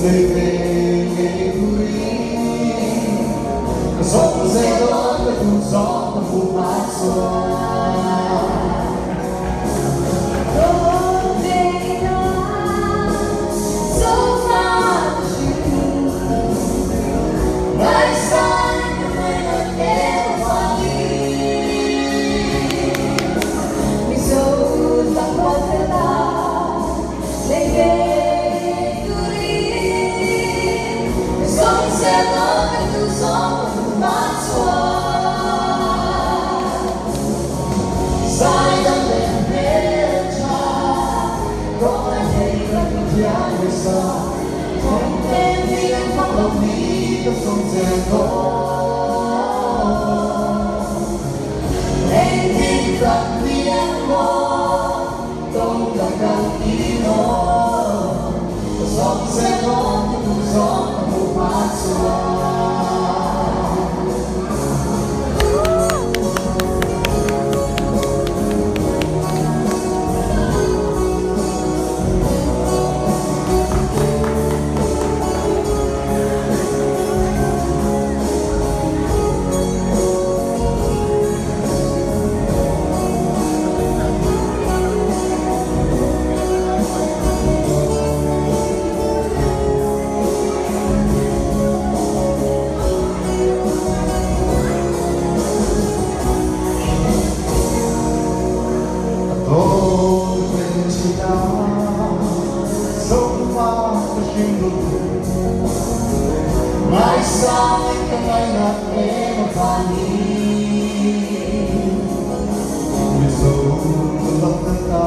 Nơi về ngày vui gió dây đó với cùng gió và cùng mát xuân không thêm tiếng khóc lòng đi trong sông rèn gió em tin rằng tiếng mơ không là cần ý mơ sông sẽ có những gió và một mát xuân. Mai sau anh ngày ngặt em và đi người dấu lòng thân ta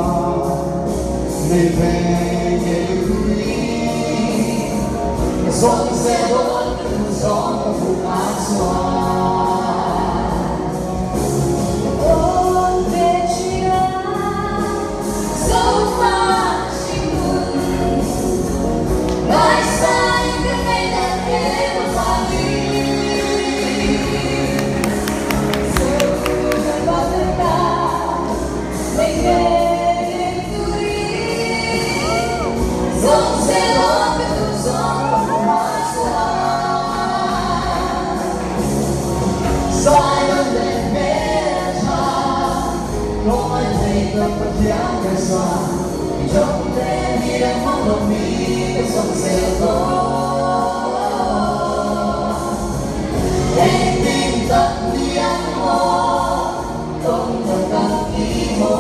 ngày về ngày vui gió sẽ đón từng gió và vùng áo xoa Yang besar trong đêm đi đang mong lòng mi cái sông rèo gió em tin tất đi ăn mơ không cần cần ý mơ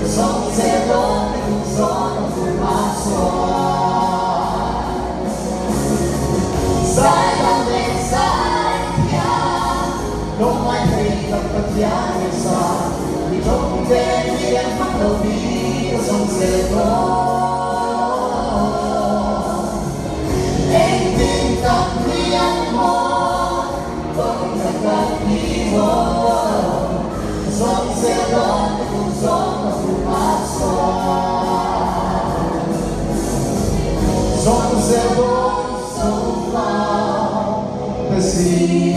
sông rèo gió cái cùng gió trong vùng mát xoa sai đang lên sai kia không ai thấy tập vật yang besar trong đêm đi em mắt đầu đi có sông rèo gió em tin tập đi ăn mơ không thật cần đi mơ sông rèo gió cái cùng gió và cùng mát xoa sông rèo gió sông vào cái gì